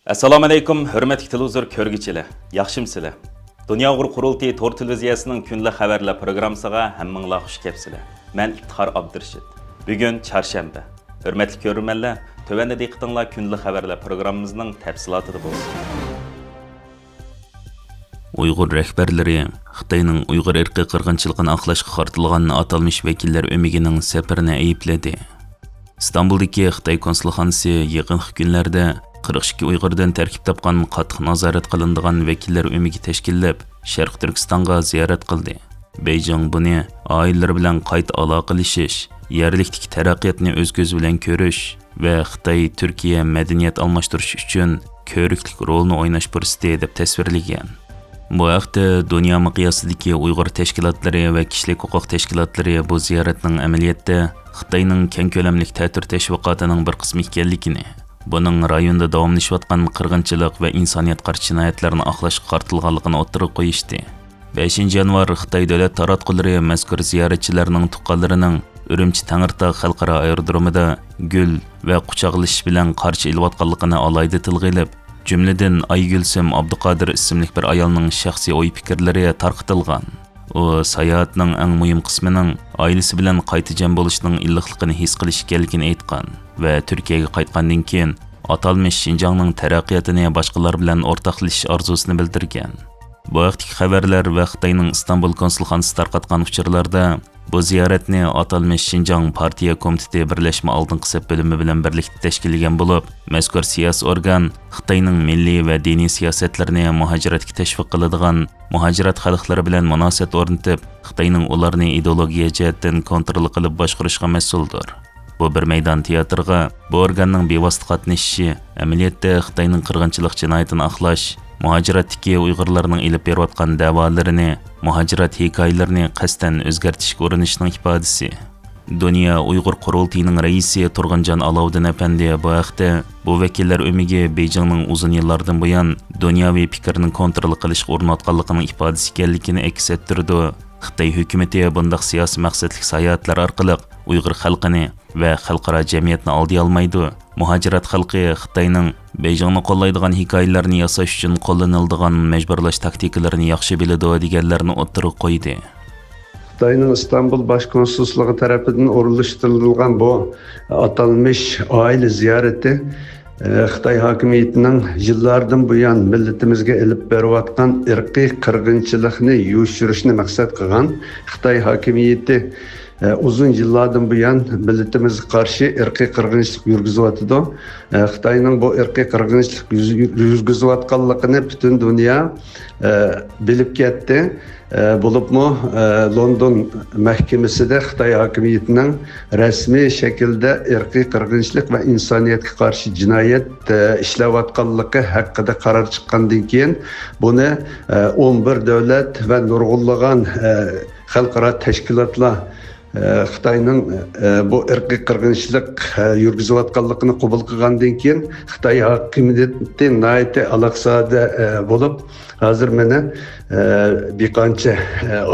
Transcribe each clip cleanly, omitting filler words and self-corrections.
Assalomu alaykum, hurmatli televizor ko'rguvchilar. Yaxshimsizlar? Dunyo qurultiyi to'r televiziyasining kunlik xabarlar programmasiga hammanglar xush kelibsizlar. Men İftixar Abdurashid. Bugun chorshanba. Hurmatli ko'ruvchilar, tövəndə diqqətinizlər kunlik xabarlar programmamızın təfsilatı bo'lsin. Uyg'ur rahbarlari Xitoyning Uyg'ur irqiy qirg'inchiligini aqlashga qartilgan atalmış vakillar o'migining safarini aybladi. İstanbuldagi Xitoy konsulxonasi yaqin kunlarda 42 Uyg'urdan tarkib topgan qattiq nazorat qilinadigan vakillar o'migi tashkillab, Sharq Turkistonga ziyorat qildi. Beijing buni oilalar bilan qayta aloqalashish, yerlikdagi taraqqiyotni o'z ko'zi bilan ko'rish va Xitoy Turkiya madaniyat almashtirish uchun ko'riklik rolni o'ynash fursati deb tasvirlagan. Bu haqda dunyo miqyosidagi Uyg'ur tashkilotlari va kishilik huquq tashkilotlari bu ziyoratning amaliyotda Xitoyning keng ko'lamli ta'tir tashviqotining bir qismi ekanligini, buning rayonda davomlashayotgan qirg'inchilik va insoniyat qarshi jinoyatlarni aqlashga qartilganligini o'ttirib qo'yishdi. 5 yanvar Xitoy davlat taratqullari mazkur ziyoratchilarning tuqqanlarining Urumchi Tangirtog' xalqaro aerodromida gul va quchoqlashish bilan qarshi ilayotganligini alayda tilga olib, jumladan Aygulsim Abduqodir ismli bir ayolning shaxsiy o'y fikrlari tarqatilgan. U sayohatning eng muhim qismining oilasi bilan qayta jam bo'lishning illiqligini his qilish ekanligini aytgan va Turkiyaga qaytgandan keyin atalmış Şinjanning taraqqiyotini boshqalar bilan o'rtoqlashish orzusini bildirgan. Bu vaqtdagi xabarlar va Xitoyning Istanbul konsulxonasi tarqatgan uchurlarda bu ziyoratni atalmış Şinjan partiya komiteti birlashma oldingi saf bo'limi bilan birlikda tashkillagan bo'lib, mazkur siyosiy organ Xitoyning milliy va diniy siyosatlarini muhojiratga tashviq qiladigan muhojirat xalqlari bilan munosabat o'rnatib, Xitoyning ularni ideologiya jihatdan kontrol qilib boshqarishga mas'uldir. Bu bir maydon teatrga bu organning bevosita qatnashishi amaliyotda Xitoyning qirg'inchilik jinoyatini aqlash, muhojiratdagi Uyg'urlarning ilib berayotgan da'volarini, muhojirat hikoyalarini qasdan o'zgartirishga urinishning ifodasi. Dunyo Uyg'ur qurultiyining raisi Turg'unjon Alovdin apandi bu haqda bu vakillar o'migi Beijingning uzun yillardan buyon dunyoviy fikrni kontrol qilishga urinayotganligining ifodasi ekanligini aks ettirdi. Xitoy hukumati bunday siyosiy maqsadli sayohatlar orqali Uyg'ur xalqini va xalqaro jamiyatni oldiy olmaydi. Muhojirat xalqi Xitoyning Beijingni qo'llaydigan hikoyalarni yasash uchun qo'llaniladigan majburlash taktikalarını yaxshi biladi deganlarni o'ttirib qo'ydi. Xitoyning İstanbul Baş Konsolosluğu tarafından orunlaştırılgan bu atalmış aile ziyareti Xitoy hakimiyetining yillardan buyon millatimizga ilib berayotgan irqiy qirg'inchilikni yo'shirishni maqsad qilgan. Xitoy hakimiyeti uzun yıllardan buyon millatimizga qarshi irqiy qirg'inchilik yurgizyapti. Xitoyning bu irqiy qirg'inchilik yurgizyotganligini butun dunyo bilib ketdi. Bulupmu London mahkemesinde Xitoy hakimiyetining resmi şekilde irqiy qirg'inchilik va insoniyatga qarshi jinoyat ishlayotganligi haqida qaror chiqqandan keyin buni 11 davlat va nurg'unlagan xalqaro tashkilotlar Xitoyning bu irqiy qirg'inchilik yurgizayotganligini qabul qilgandan keyin Xitoy hokimiyati nihoyatda alaqsada bo'lib, hozir meni bir qancha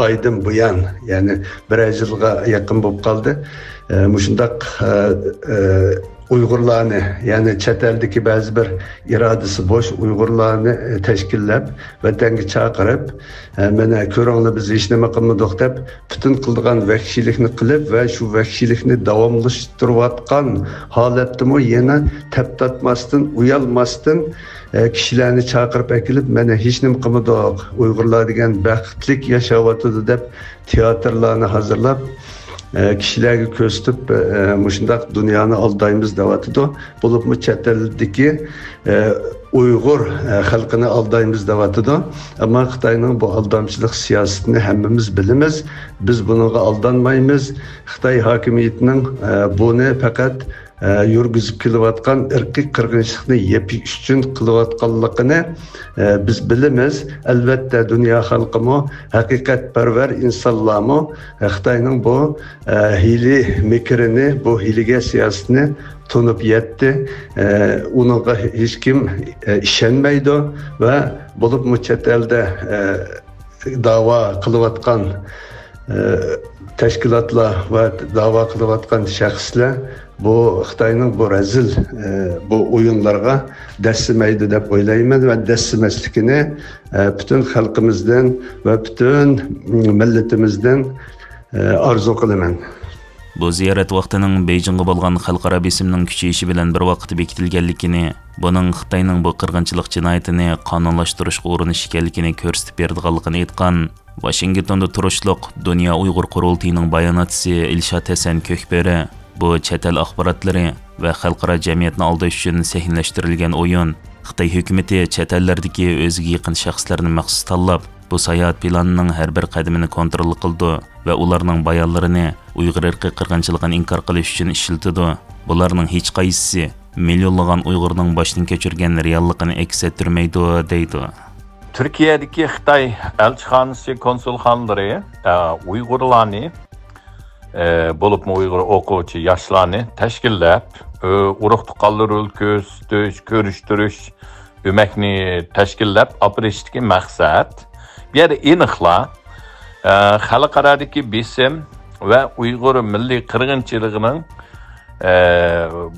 oydan buyon, ya'ni bir yilga yaqin bo'lib qoldi. Mushundaq Uyg'urlarni, ya'ni chet eldagi ba'zi bir irodasi bo'sh Uyg'urlarni tashkillab, vatanga chaqirib, mana ko'ringlar biz hech nima qilmadik deb, butun qilgan vahshiylikni qilib va shu vahshiylikni davomlashtirayotgan holatdami yana taptatmasdan, uyalmasdan kishilarni chaqirib akilib, mana hech nima qilmadik, Uyg'urlar degan baxtlik yashayapti deb teatrlarni hazırlab kişilerge köstüp muşundaq dünyani aldayımız devatıdı. Bulup mu chet eldeki Uygur halkını aldayımız devatıdı. Ama Xitoyning bu aldamçılık siyasetini hemmimiz bilimiz. Biz bununla aldanmayımız. Xitoy hakimiyetinin bunu fakat yurgizib kelayotgan irqiy qirg'inchilikni yepish uchun qilayotganligini biz bilamiz. Albatta dunyo xalqimi, haqiqatparvar insonlarmi Xitoyning bu hiyli mikrini, bu hiyliga siyosatini tunib yetdi. Unga hech kim ishonmaydi va bo'lib chet elda da'vo qilayotgan tashkilotlar va da'vo qilayotgan shaxslar bu Xitoyning bu razil bu o'yinlarga dassimaydi deb o'ylayman va dassimasligini butun xalqimizdan va butun millatimizdan arzu qilaman. Bu ziyorat vaqtining Beijingga bo'lgan xalqaro besimning kuchayishi bilan bir vaqt bekitilganligini, buning Xitoyning bu qirg'inchilik jinoyatini qonunlashtirishga urinish ekanligini ko'rsatib berdiganligini aytgan Washingtonda turishliq Dunyo Uyg'ur qurultiyining bayonotchisi Ilshod Hasan Ko'kberi bu chet el axborotlari va xalqaro jamiyatni aldash uchun sahnalashtirilgan o'yin. Xitoy hukumatı chet ellardagi o'ziga yaqin shaxslarni maxsus tanlab, bu sayohat planining har bir qadamini kontrol qildi va ularning bayonlarini Uyg'ur irqiy qirg'inchiligini inkor qilish uchun ishlatdi. Bularning hech qaysisi millionlagan Uyg'urning boshdan kechirgan realligini aks ettirmaydi deydi. Türkiye'deki Xitay elçixanası, konsulxanaları Uygurlarni bulup mu Uygur okuvchi yaşlarni teşkillep, urug' tuqqanlar o'lkazitish, ko'rishtirish o'makni teşkillep, apirishki maqsad bir yerde aniqlar xalqarodagi besim va Uyg'ur milliy qirg'inchiligining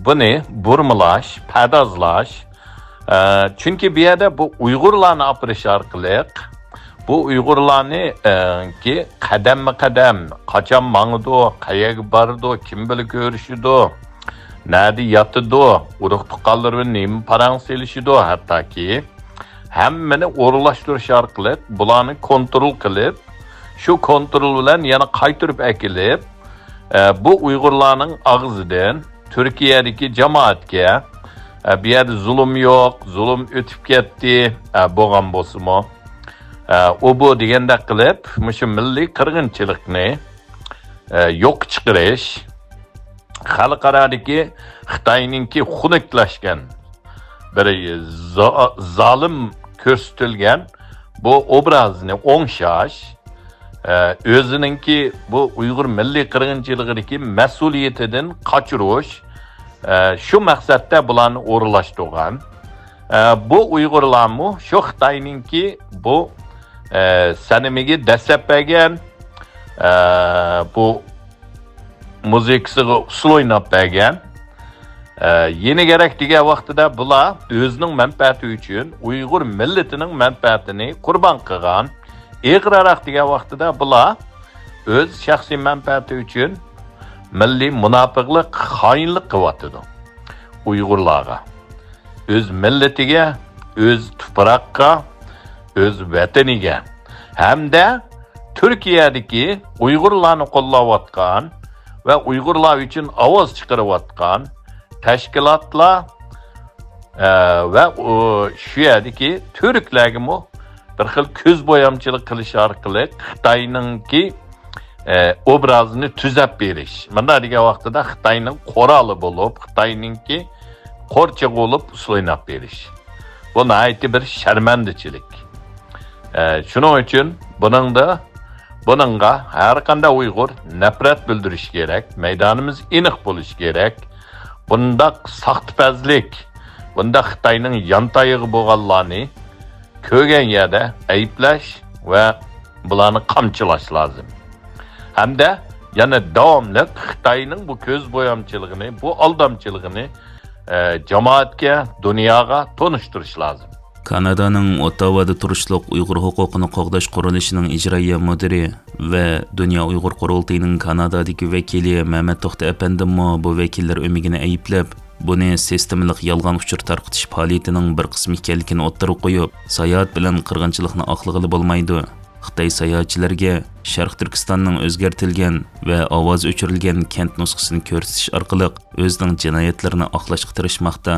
buni burmalash, padazlash. Çünkü bir yerde bu Uygurlarni apirish orqali bu Uygurlarni ki qadamma qadam qachon mangdi, qayerga bordi, kim bilan ko'rishdi, nerede yotdi, urug' tuqqanlar nima parang selishdi, hattoki hammani o'rlashtirish orqali bularni kontrol qilib, shu kontrol bilan yana qaytirib akilib, bu Uygurlarning og'zidan Türkiye'deki jamoatga bir yerde zulüm yok, zulüm ötüp ketdi, bo'lgan bo'lsa-mu, o bu deganda qilib, mushu milliy qirg'inchilikni yo'q chiqarish, xalqarodagi Xitoyninki xunuklashgan, bir zolim ko'rsatilgan bu obrazni o'ngshash, o'zininki bu Uyg'ur milliy qirg'inchiligidagi mas'uliyatidan qochirish, şu maqsadda bularni o'rlashtirgan. Bu Uyg'urlarmi shu Xitoyninki bu sanamiga dastlab bergan bu muzikasiga usul o'ynab bergan. Yeni kerak degan vaqtida bular o'zining manfaati uchun Uyg'ur millatining manfaatini qurbon qilgan. Iqroq degan vaqtida bular o'z shaxsiy manfaati uchun milliy munofiqlik, xoinlik qilyotdi Uyg'urlarga. O'z millatiga, o'z tuproqqa, o'z vataniga hamda Turkiyadagi Uyg'urlarni qo'llayotgan va Uyg'urlar uchun ovoz chiqarayotgan tashkilotlar va shu yerdagi turklarga bir xil ko'z bo'yamchilik qilish orqali Xitoyningki obrazını tüzep beriş. Bunda degan vaqtida Xitoyning qo'rali bo'lib, Xitoyninki qo'rchiq bo'lib so'ynab berish. Bu nihoyatda bir sharmandachilik. Shuning uchun buningga har qanday Uyg'ur nafrat bildirish kerak, maydonimiz aniq bo'lishi kerak. Bunda saxtpazlik, bunda Xitoyning yantayığı bo'lganlarni ko'rgan yerda ayıplash va bularni qamchilash lozim. Hamda yana davomli Xitoyning bu ko'z bo'yamchiligini, bu aldamchiligini jamoatga, dunyoga tonishtirish lozim. Kanadaning Ottawada turishliq Uyg'ur huquqini qo'g'dash qurilishining ijroiya mudiri va Dunyo Uyg'ur qurultiyining Kanadadagi vakili Mehmet To'xta apandimmo bu vakillar o'migini ayblab, buni sistemalik yolg'on uchur tarqitish faoliyatining bir qismi ekanligini o'ttirib qo'yib, sayohat bilan qirg'inchilikni oqlig'ili bo'lmaydi. Xitoy sayohatchilarga Sharq Turkistonning o'zgartirilgan va ovoz o'chirilgan kent nusxasini ko'rsatish orqali o'zining jinoyatlarini oqlashga tirishmoqda.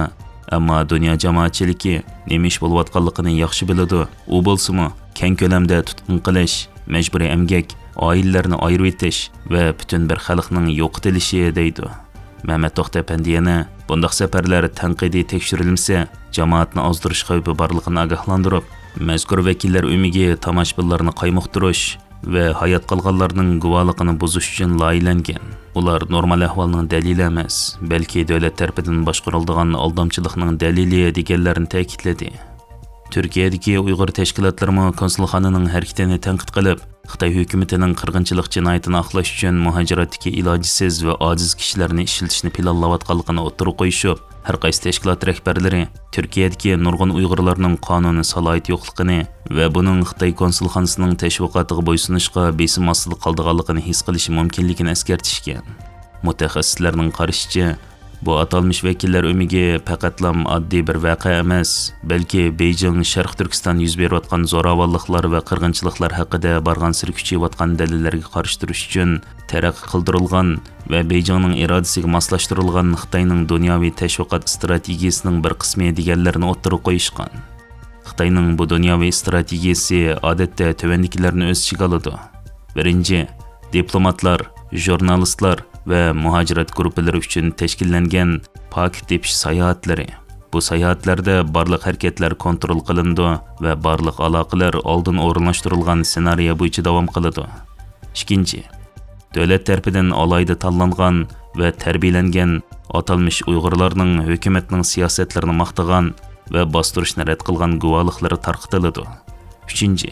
Ammo dunyo jamoatchiligi nima ish bo'layotganligini yaxshi biladi. U bo'lsa-mu, keng ko'lamda tutqun qilish, majburiy emgak, oilalarni ayirib etish va butun bir xalqning yo'qotilishi deydi. Mehmet To'xta apandiyana bunday safarlar tanqidiy tekshirilmasa, jamoatni ozdirish xavfi borligini ogohlantirib, mazkur vakillar umiga tomoshabinlarni qaymoqtirish va hayot qolganlarning guvohligini buzish uchun loyihalangan. Ular normal ahvolning dalili emas, balki davlat tarafidan boshqariladigan aldamchilikning dalili deganlarini ta'kidladi. Türkiyədəki Uyğur təşkilatları konsulxananın hərəkətini tənqid qılıb, Xitay hökumətinin qırğınçılıq cinayətini aqlaş üçün muhaciratdakı ilacisiz və aciz kişilərini işlətishni planlayotganligini o'ttirib qo'yishib, har qaysi təşkilat rəhbərləri Türkiyədəki nurg'un Uyg'urlarning qonuniy salohiyati yo'qligini va buning Xitoy konsulxonasining tashviqotiga bo'ysunishga besim ostida qoldiganligini his qilishi mumkinligini eskartishgan. Mutaxassislarning qarashicha, bu atalmış vekiller ömigi faqatlam oddiy bir voqea emas, balki Beijing Sharq Turkiston yuz berayotgan zo'ravonliklar va qirg'inchiliklar haqida bargan sir kuchayotgan dalillarga qarshi turish uchun taraqqiy qildirilgan va Beijingning irodasiga moslashtirilgan Xitoyning dunyoviy tashviqot strategiyasining bir qismi deganlarni o'ttirib qo'yishgan. Xitoyning bu dunyoviy strategiyasi odatda tuvandikilarni o'z ichiga oladi. Birinchi, diplomatlar, jurnalistlar ve muhacirat grupları üçün teşkillengen paket tepiş sayahatleri. Bu sayahatlerde barlıq hareketler kontrol kılındı ve barlıq alaqalar oldun orunlaştırılgan senariyo boyunca devam kılıdı. İkinci, devlet tarafından alayda tanlangan ve terbiyelengen atalmış Uygurlarning hükümetinin siyasetlerini maqtagan ve bastırışını red kılgan guvalıqları tarqıtıldı. Üçüncü,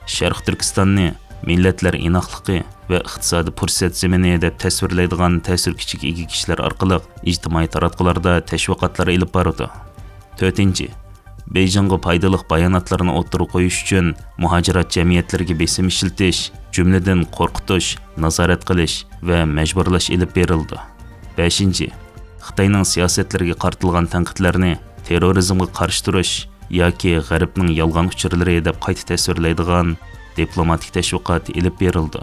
Sharq Turkistonni milletler inaqlıqı ve iqtisadi fursat zemini deb tasvirlaydigan ta'sir kuchiga ega kishilar orqali ijtimoiy taratqularda tashviqotlar ilib boradi. To'rtinchi, Beijingga foydali bayonotlarni o'ttirib qo'yish uchun muhacirat jamiyatlariga besim ishiltish, jumladan qo'rqitish, nazorat qilish va majburlash ilib berildi. Beshinchi, Xitoyning siyosatlariga qartilgan tanqidlarni terrorizmga qarshi turish yoki G'arbning yolg'on uchurlari deb qayta tasvirlaydigan diplomatik tashviqot ilib berildi.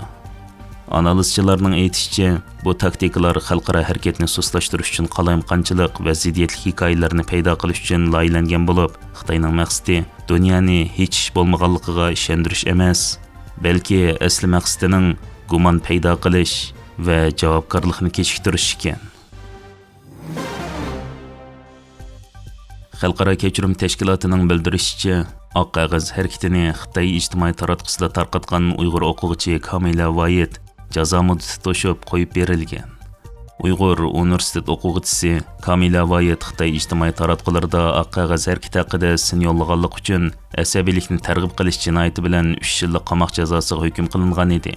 Analizchilarning aytishicha, bu taktikalar xalqaro harakatni suslashtirish uchun qalayimqanchilik va ziddiyatli hikoyalarni paydo qilish uchun loyihalangan bo'lib, Xitoyning maqsadi dunyoni hech ish bo'lmaganligiga ishontirish emas, balki asli maqsadining gumon paydo qilish va javobgarlikni kechiktirish ekan. Xalqaro kechirim tashkilotining bildirishicha, Oq qog'oz harakatini Xitoy ijtimoiy taratqusida tarqatgan Uyg'ur o'quvchi Kamila Voyit jazo muddati to'shib qo'yib berilgan. Uyg'ur universitet o'quvchisi Kamila Voyit Xitoy ijtimoiy taratqularda oq qog'oz harakati haqida sin yo'llaganlik uchun asabiylikni targ'ib qilish jinoyati bilan 3 yillik qamoq jazosiga hukm qilingan edi.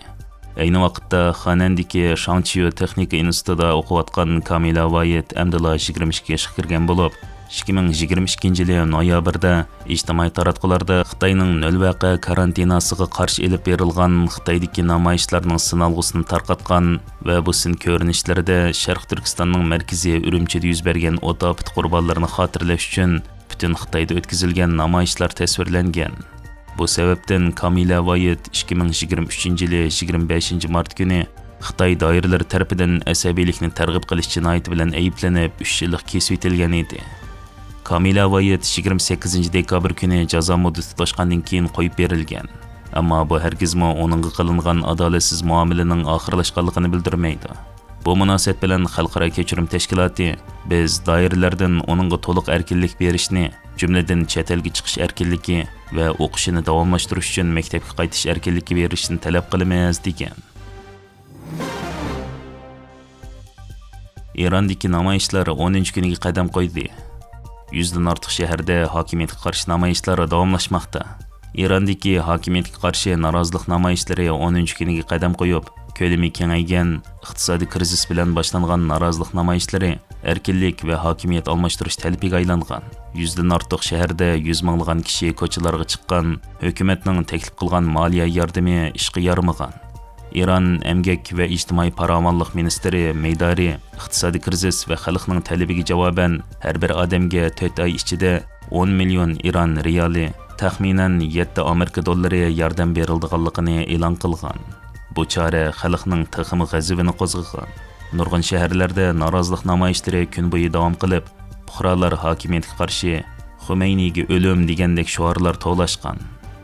Ayni vaqtda Xanandagi Shangqiu texnika institutida o'qiyotgan Kamila Voyit amdila 22 yoshga kirgan bo'lib, 2022 yılı noyabrda ijtimoiy taratqularda Xitoyning nol vaqa karantinasiga qarshi elib berilgan Xitoydagi namoyishlarning sinalg'usini tarqatgan va bu sin ko'rinishlarda Sharq Turkistonning markaziy Urumchida yuz bergan o't ofat qurbonlarini xotirlash uchun butun Xitoyda o'tkazilgan namoyishlar tasvirlangan. Bu sababdan Kamila Voyit 2023 yılı 25 mart kuni Xitoy doiralari tarafidan asabiylikni targ'ib qilish jinoyati bilan ayblanib 3 yillik kesib etilgan edi. Kamila Voyit 28 dekabr kuni jazo muddati to'shqandan keyin qo'yib berilgan. Ammo bu hargizmi onunga qilingan adolatsiz muomalaning oxirlashganligini bildirmaydi. Bu munosabat bilan Xalqaro kechirim tashkiloti biz doiralardan onunga to'liq erkinlik berishni, jumladan chet elga chiqish erkinligi va o'qishini davomlashtirish uchun maktabga qaytish erkinligi berishni talab qilamiz degan. Irondagi namoyishlar 10 kuniga qadam qo'ydi. 100 dan ortiq shaharda hokimiyatga qarshi namoyishlar davomlashmoqda. Irondagi hokimiyatga qarshi norozilik namoyishlari 10 kuniga qadam qo'yib, ko'lami kengaygan iqtisodiy krizis bilan boshlangan norozilik namoyishlari erkinlik va hokimiyat almashtirish talabiga aylangan. 100 dan ortiq shaharda 100 minglagan kishi ko'chalarga chiqqan, hukumatning taklif qilgan moliya yordami ishga yaramagan. İran Emgek ve İctimai Paravanlıq Ministeri Meydari iqtisodiy krizis ve xalqning talabiga javoban her bir odamga 4 ay ichida 10 million İran riyali, taxminan 7 Amerika dollari yordam berildiganligini e'lon qilgan. Bu chora xalqning taxmi g'azabini qo'zg'agan. Nurg'un shaharlarda norozilik namoyishlari kun bo'yi davom qilib, fuqarolar hokimiyatga qarshi Xumayniyga o'lim degandek shiorlar to'lashgan.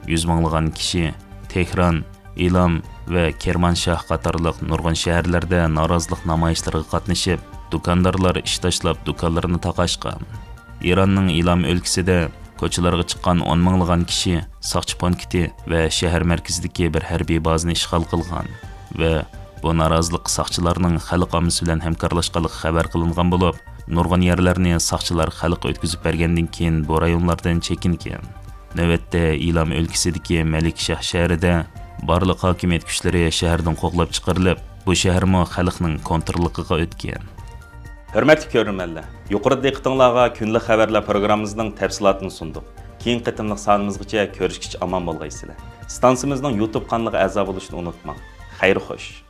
100 minglagan kishi Tehron, İlam ve Kermanshah qatorliq nurg'un shaharlarda norozilik namoyishlariga qatnashib, do'kondarlar ish tashlab do'konlarini taqashgan. Iranning İlam o'lkasida ko'chalarga chiqqan 10 minglagan kishi soqchi punkti va shahar markazidagi bir harbiy bazani ishg'ol qilgan va bu norozilik soqchilarning xalq omasi bilan hamkorlashganligi xabar qilingan bo'lib, nurg'un yerlarni soqchilar xalq o'tkazib bergandan keyin bu rayonlardan chekingan. Növətdə İlam өлkəsidəki Məlikşah şəhərində barlıq hakimiyyət gücləri şəhərdən qoğulub çıxarılıb, bu şəhərmə xalqның kontrolluğuna ötken. Hörmətli görürmənlər, yuqarıda diqqətinizlərə günlük xəbərlər proqramımızın təfsilatını sunduk. Keyin qıtımlıq sanımızgacha ko'rishgacha omon bo'lgaysizlar. Stansiyamizning YouTube kanaliga a'zo bo'lishni unutmang. Xayr xo'sh.